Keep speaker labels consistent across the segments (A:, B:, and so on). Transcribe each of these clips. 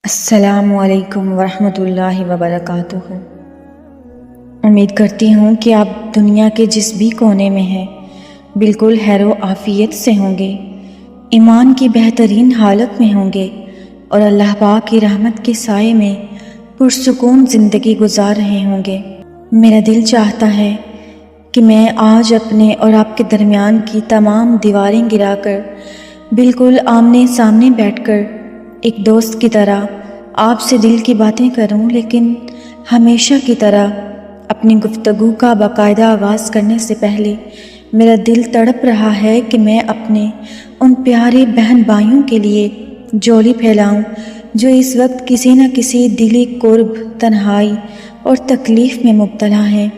A: السلام علیکم ورحمۃ اللہ وبرکاتہ۔ امید کرتی ہوں کہ آپ دنیا کے جس بھی کونے میں ہیں بالکل خیر و عافیت سے ہوں گے، ایمان کی بہترین حالت میں ہوں گے اور اللہ پاک کی رحمت کے سائے میں پرسکون زندگی گزار رہے ہوں گے۔ میرا دل چاہتا ہے کہ میں آج اپنے اور آپ کے درمیان کی تمام دیواریں گرا کر بالکل آمنے سامنے بیٹھ کر ایک دوست کی طرح آپ سے دل کی باتیں کروں، لیکن ہمیشہ کی طرح اپنی گفتگو کا باقاعدہ آغاز کرنے سے پہلے میرا دل تڑپ رہا ہے کہ میں اپنے ان پیارے بہن بھائیوں کے لیے جولی پھیلاؤں جو اس وقت کسی نہ کسی دلی قرب، تنہائی اور تکلیف میں مبتلا ہیں۔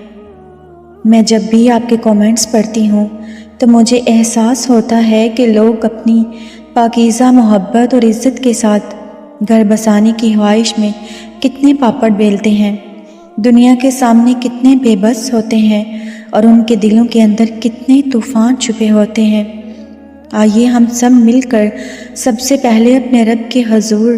A: میں جب بھی آپ کے کامنٹس پڑھتی ہوں تو مجھے احساس ہوتا ہے کہ لوگ اپنی پاکیزہ محبت اور عزت کے ساتھ گھر بسانے کی خواہش میں کتنے پاپڑ بیلتے ہیں، دنیا کے سامنے کتنے بے بس ہوتے ہیں اور ان کے دلوں کے اندر کتنے طوفان چھپے ہوتے ہیں۔ آئیے ہم سب مل کر سب سے پہلے اپنے رب کے حضور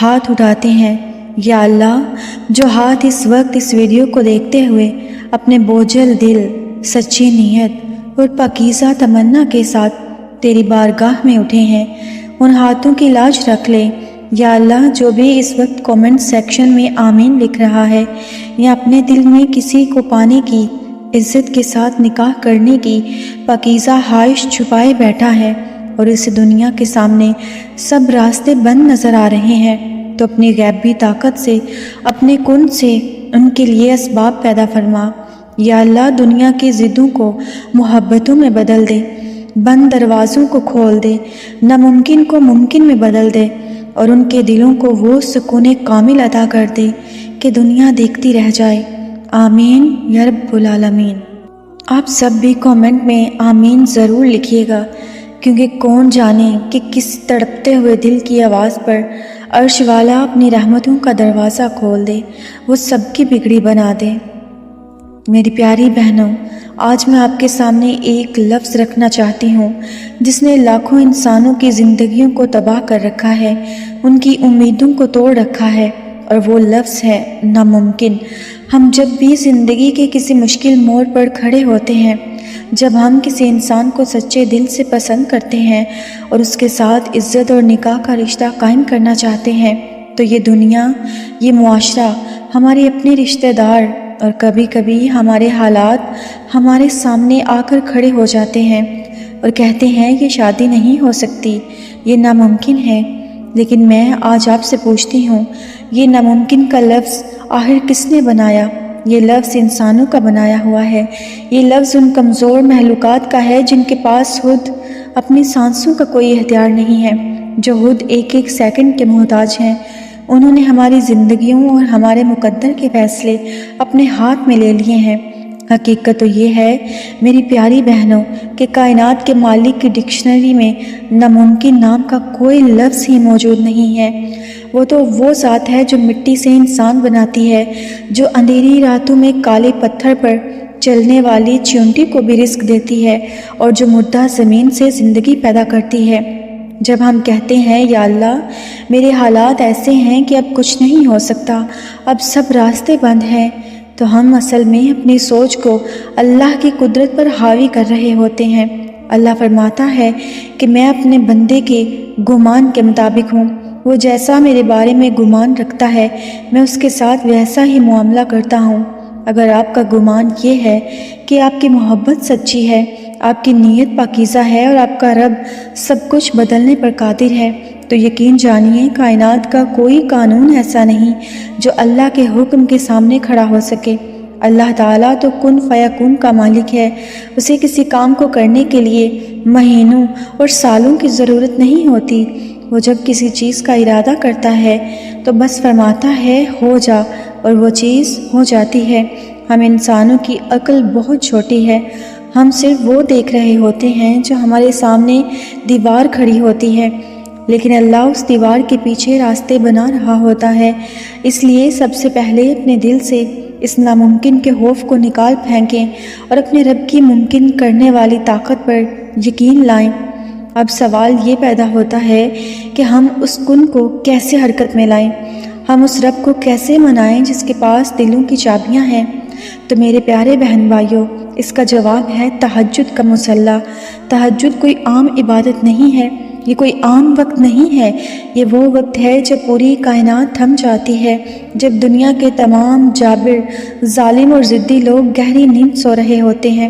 A: ہاتھ اٹھاتے ہیں۔ یا اللہ، جو ہاتھ اس وقت اس ویڈیو کو دیکھتے ہوئے اپنے بوجھل دل، سچی نیت اور پاکیزہ تمنا کے ساتھ تیری بارگاہ میں اٹھے ہیں، ان ہاتھوں کی لاج رکھ لے۔ یا اللہ، جو بھی اس وقت کومنٹ سیکشن میں آمین لکھ رہا ہے یا اپنے دل میں کسی کو پانے کی، عزت کے ساتھ نکاح کرنے کی پاکیزہ خواہش چھپائے بیٹھا ہے اور اس دنیا کے سامنے سب راستے بند نظر آ رہے ہیں، تو اپنی غیبی طاقت سے، اپنے کن سے ان کے لیے اسباب پیدا فرما۔ یا اللہ، دنیا کی ضدوں کو محبتوں میں بدل دے، بند دروازوں کو کھول دے، ناممکن کو ممکن میں بدل دے اور ان کے دلوں کو وہ سکون کامل عطا کر دے کہ دنیا دیکھتی رہ جائے۔ آمین یا رب العالمین۔ آپ سب بھی کامنٹ میں آمین ضرور لکھیے گا، کیونکہ کون جانے کہ کس تڑپتے ہوئے دل کی آواز پر عرش والا اپنی رحمتوں کا دروازہ کھول دے، وہ سب کی بگڑی بنا دے۔ میری پیاری بہنوں، آج میں آپ کے سامنے ایک لفظ رکھنا چاہتی ہوں جس نے لاکھوں انسانوں کی زندگیوں کو تباہ کر رکھا ہے، ان کی امیدوں کو توڑ رکھا ہے، اور وہ لفظ ہے ناممکن۔ ہم جب بھی زندگی کے کسی مشکل موڑ پر کھڑے ہوتے ہیں، جب ہم کسی انسان کو سچے دل سے پسند کرتے ہیں اور اس کے ساتھ عزت اور نکاح کا رشتہ قائم کرنا چاہتے ہیں، تو یہ دنیا، یہ معاشرہ، ہمارے اپنے رشتہ دار اور کبھی کبھی ہمارے حالات ہمارے سامنے آ کر کھڑے ہو جاتے ہیں اور کہتے ہیں یہ شادی نہیں ہو سکتی، یہ ناممکن ہے۔ لیکن میں آج آپ سے پوچھتی ہوں، یہ ناممکن کا لفظ آخر کس نے بنایا؟ یہ لفظ انسانوں کا بنایا ہوا ہے۔ یہ لفظ ان کمزور مخلوقات کا ہے جن کے پاس خود اپنی سانسوں کا کوئی اختیار نہیں ہے، جو خود ایک ایک سیکنڈ کے محتاج ہیں۔ انہوں نے ہماری زندگیوں اور ہمارے مقدر کے فیصلے اپنے ہاتھ میں لے لیے ہیں۔ حقیقت تو یہ ہے میری پیاری بہنوں کہ کائنات کے مالک کی ڈکشنری میں ناممکن نام کا کوئی لفظ ہی موجود نہیں ہے۔ وہ تو وہ ذات ہے جو مٹی سے انسان بناتی ہے، جو اندھیری راتوں میں کالے پتھر پر چلنے والی چیونٹی کو بھی رزق دیتی ہے اور جو مردہ زمین سے زندگی پیدا کرتی ہے۔ جب ہم کہتے ہیں یا اللہ، میرے حالات ایسے ہیں کہ اب کچھ نہیں ہو سکتا، اب سب راستے بند ہیں، تو ہم اصل میں اپنی سوچ کو اللہ کی قدرت پر حاوی کر رہے ہوتے ہیں۔ اللہ فرماتا ہے کہ میں اپنے بندے کے گمان کے مطابق ہوں، وہ جیسا میرے بارے میں گمان رکھتا ہے میں اس کے ساتھ ویسا ہی معاملہ کرتا ہوں۔ اگر آپ کا گمان یہ ہے کہ آپ کی محبت سچی ہے، آپ کی نیت پاکیزہ ہے اور آپ کا رب سب کچھ بدلنے پر قادر ہے، تو یقین جانیے کائنات کا کوئی قانون ایسا نہیں جو اللہ کے حکم کے سامنے کھڑا ہو سکے۔ اللہ تعالیٰ تو کن فیکون کا مالک ہے، اسے کسی کام کو کرنے کے لیے مہینوں اور سالوں کی ضرورت نہیں ہوتی۔ وہ جب کسی چیز کا ارادہ کرتا ہے تو بس فرماتا ہے ہو جا، اور وہ چیز ہو جاتی ہے۔ ہم انسانوں کی عقل بہت چھوٹی ہے، ہم صرف وہ دیکھ رہے ہوتے ہیں جو ہمارے سامنے دیوار کھڑی ہوتی ہے، لیکن اللہ اس دیوار کے پیچھے راستے بنا رہا ہوتا ہے۔ اس لیے سب سے پہلے اپنے دل سے اس ناممکن کے خوف کو نکال پھینکیں اور اپنے رب کی ممکن کرنے والی طاقت پر یقین لائیں۔ اب سوال یہ پیدا ہوتا ہے کہ ہم اس کن کو کیسے حرکت میں لائیں، ہم اس رب کو کیسے منائیں جس کے پاس دلوں کی چابیاں ہیں۔ تو میرے پیارے بہن بھائیوں، اس کا جواب ہے تہجد کا مصلی۔ تہجد کوئی عام عبادت نہیں ہے، یہ کوئی عام وقت نہیں ہے، یہ وہ وقت ہے جب پوری کائنات تھم جاتی ہے، جب دنیا کے تمام جابر، ظالم اور ضدی لوگ گہری نیند سو رہے ہوتے ہیں،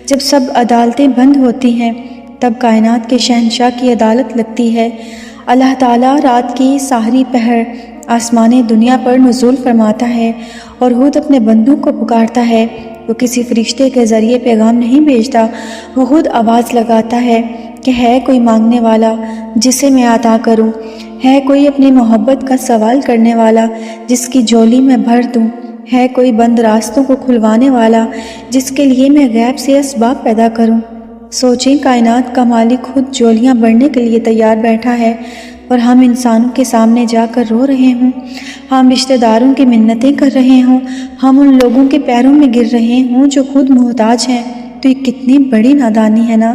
A: جب سب عدالتیں بند ہوتی ہیں، تب کائنات کے شہنشاہ کی عدالت لگتی ہے۔ اللہ تعالیٰ رات کی سحری پہر آسمان دنیا پر نزول فرماتا ہے اور خود اپنے بندوں کو پکارتا ہے۔ وہ کسی فرشتے کے ذریعے پیغام نہیں بھیجتا، وہ خود آواز لگاتا ہے کہ ہے کوئی مانگنے والا جسے میں عطا کروں، ہے کوئی اپنی محبت کا سوال کرنے والا جس کی جھولی میں بھر دوں، ہے کوئی بند راستوں کو کھلوانے والا جس کے لیے میں غیب سے اسباب پیدا کروں۔ سوچیں، کائنات کا مالک خود جھولیاں بھرنے کے لیے تیار بیٹھا ہے اور ہم انسانوں کے سامنے جا کر رو رہے ہوں، ہم رشتہ داروں کی منتیں کر رہے ہوں، ہم ان لوگوں کے پیروں میں گر رہے ہوں جو خود محتاج ہیں۔ تو یہ کتنی بڑی نادانی ہے نا۔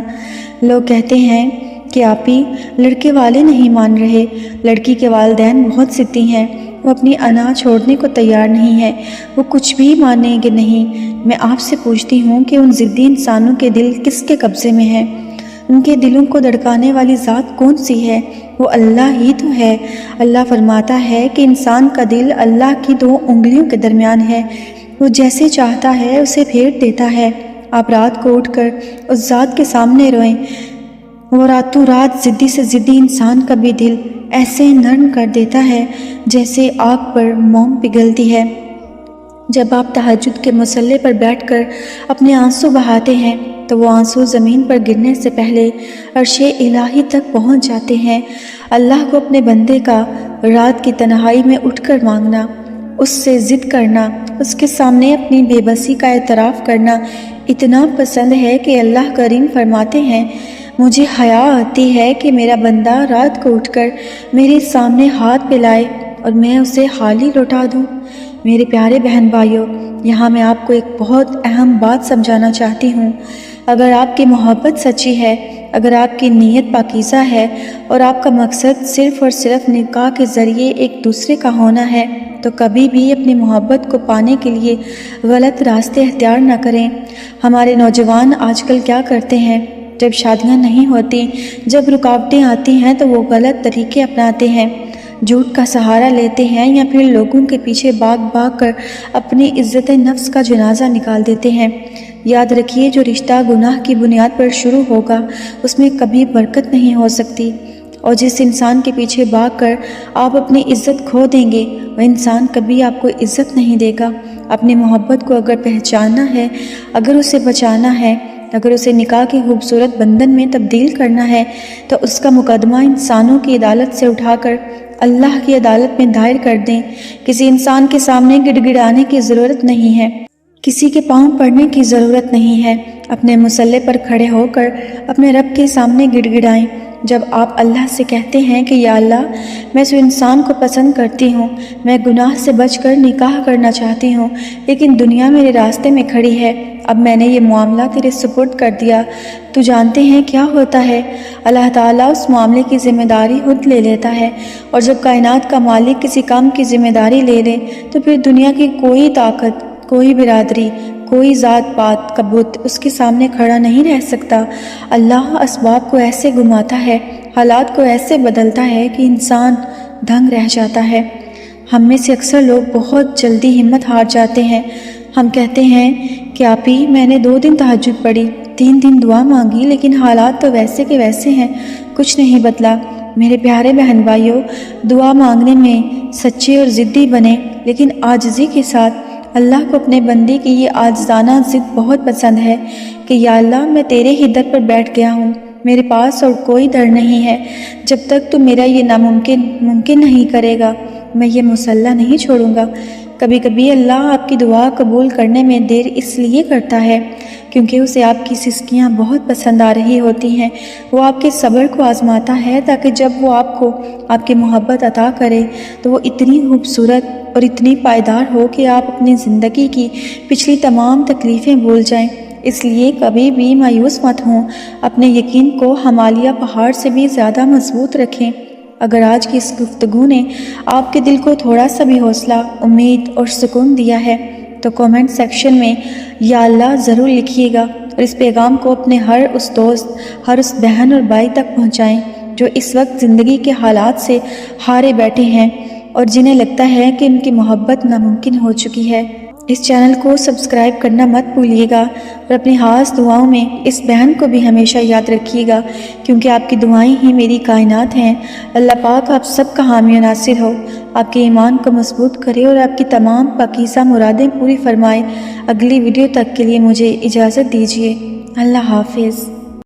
A: لوگ کہتے ہیں کہ آپی لڑکے والے نہیں مان رہے، لڑکی کے والدین بہت ضدی ہیں، وہ اپنی انا چھوڑنے کو تیار نہیں ہے، وہ کچھ بھی مانیں گے نہیں۔ میں آپ سے پوچھتی ہوں کہ ان ضدی انسانوں کے دل کس کے قبضے میں ہیں؟ ان کے دلوں کو دھڑکانے والی ذات کون سی ہے؟ وہ اللہ ہی تو ہے۔ اللہ فرماتا ہے کہ انسان کا دل اللہ کی 2 انگلیوں کے درمیان ہے، وہ جیسے چاہتا ہے اسے پھیر دیتا ہے۔ آپ رات کو اٹھ کر اس ذات کے سامنے روئیں، وہ راتوں رات ضدی سے ضدی انسان کا بھی دل ایسے نرم کر دیتا ہے جیسے آگ پر موم پگھلتی ہے۔ جب آپ تہجد کے مصلی پر بیٹھ کر اپنے آنسو بہاتے ہیں تو وہ آنسو زمین پر گرنے سے پہلے عرش الہی تک پہنچ جاتے ہیں۔ اللہ کو اپنے بندے کا رات کی تنہائی میں اٹھ کر مانگنا، اس سے ضد کرنا، اس کے سامنے اپنی بے بسی کا اعتراف کرنا اتنا پسند ہے کہ اللہ کریم فرماتے ہیں، مجھے حیا آتی ہے کہ میرا بندہ رات کو اٹھ کر میرے سامنے ہاتھ پھیلائے اور میں اسے خالی لوٹا دوں۔ میرے پیارے بہن بھائیوں، یہاں میں آپ کو ایک بہت اہم بات سمجھانا چاہتی ہوں۔ اگر آپ کی محبت سچی ہے، اگر آپ کی نیت پاکیزہ ہے اور آپ کا مقصد صرف اور صرف نکاح کے ذریعے ایک دوسرے کا ہونا ہے، تو کبھی بھی اپنی محبت کو پانے کے لیے غلط راستے اختیار نہ کریں۔ ہمارے نوجوان آج کل کیا کرتے ہیں؟ جب شادیاں نہیں ہوتی، جب رکاوٹیں آتی ہیں تو وہ غلط طریقے اپناتے ہیں، جھوٹ کا سہارا لیتے ہیں یا پھر لوگوں کے پیچھے بھاگ کر اپنی عزت نفس کا جنازہ نکال دیتے ہیں۔ یاد رکھیے، جو رشتہ گناہ کی بنیاد پر شروع ہوگا اس میں کبھی برکت نہیں ہو سکتی، اور جس انسان کے پیچھے بھاگ کر آپ اپنی عزت کھو دیں گے وہ انسان کبھی آپ کو عزت نہیں دے گا۔ اپنی محبت کو اگر پہچاننا ہے، اگر اسے بچانا ہے، اگر اسے نکاح کی خوبصورت بندھن میں تبدیل کرنا ہے تو اس کا مقدمہ انسانوں کی عدالت سے اٹھا کر اللہ کی عدالت میں دائر کر دیں۔ کسی انسان کے سامنے گڑ گڑانے کی ضرورت نہیں ہے، کسی کے پاؤں پڑنے کی ضرورت نہیں ہے۔ اپنے مصلی پر کھڑے ہو کر اپنے رب کے سامنے گڑ گڑائیں۔ جب آپ اللہ سے کہتے ہیں کہ یا اللہ، میں اس انسان کو پسند کرتی ہوں، میں گناہ سے بچ کر نکاح کرنا چاہتی ہوں، لیکن دنیا میرے راستے میں کھڑی ہے، اب میں نے یہ معاملہ تیرے سپرد کر دیا، تو جانتے ہیں کیا ہوتا ہے؟ اللہ تعالیٰ اس معاملے کی ذمہ داری خود لے لیتا ہے، اور جب کائنات کا مالک کسی کام کی ذمہ داری لے لے تو پھر دنیا کی کوئی طاقت، کوئی برادری، کوئی ذات پات کا بت اس کے سامنے کھڑا نہیں رہ سکتا۔ اللہ اسباب کو ایسے گھماتا ہے، حالات کو ایسے بدلتا ہے کہ انسان دنگ رہ جاتا ہے۔ ہم میں سے اکثر لوگ بہت جلدی ہمت ہار جاتے ہیں۔ ہم کہتے ہیں کہ آپی میں نے 2 دن تہجد پڑھی، 3 دن دعا مانگی، لیکن حالات تو ویسے کے ویسے ہیں، کچھ نہیں بدلا۔ میرے پیارے بہن بھائیوں، دعا مانگنے میں سچے اور ضدی بنیں، لیکن عاجزی کے ساتھ۔ اللہ کو اپنے بندے کی یہ عاجزانہ ضد بہت پسند ہے کہ یا اللہ، میں تیرے ہی در پر بیٹھ گیا ہوں، میرے پاس اور کوئی در نہیں ہے، جب تک تو میرا یہ ناممکن ممکن نہیں کرے گا میں یہ مصلی نہیں چھوڑوں گا۔ کبھی کبھی اللہ آپ کی دعا قبول کرنے میں دیر اس لیے کرتا ہے کیونکہ اسے آپ کی سسکیاں بہت پسند آ رہی ہوتی ہیں۔ وہ آپ کے صبر کو آزماتا ہے تاکہ جب وہ آپ کو آپ کی محبت عطا کرے تو وہ اتنی خوبصورت اور اتنی پائیدار ہو کہ آپ اپنی زندگی کی پچھلی تمام تکلیفیں بھول جائیں اس لیے کبھی بھی مایوس مت ہوں، اپنے یقین کو ہمالیہ پہاڑ سے بھی زیادہ مضبوط رکھیں۔ اگر آج کی اس گفتگو نے آپ کے دل کو تھوڑا سا بھی حوصلہ، امید اور سکون دیا ہے تو کامنٹ سیکشن میں یا اللہ ضرور لکھیے گا، اور اس پیغام کو اپنے ہر اس دوست، ہر اس بہن اور بھائی تک پہنچائیں جو اس وقت زندگی کے حالات سے ہارے بیٹھے ہیں اور جنہیں لگتا ہے کہ ان کی محبت ناممکن ہو چکی ہے۔ اس چینل کو سبسکرائب کرنا مت بھولیے گا اور اپنی خاص دعاؤں میں اس بہن کو بھی ہمیشہ یاد رکھیے گا، کیونکہ آپ کی دعائیں ہی میری کائنات ہیں۔ اللہ پاک آپ سب کا حامی و ناصر ہو، آپ کے ایمان کو مضبوط کرے اور آپ کی تمام پاکیزہ مرادیں پوری فرمائے۔ اگلی ویڈیو تک کے لیے مجھے اجازت دیجیے۔ اللہ حافظ۔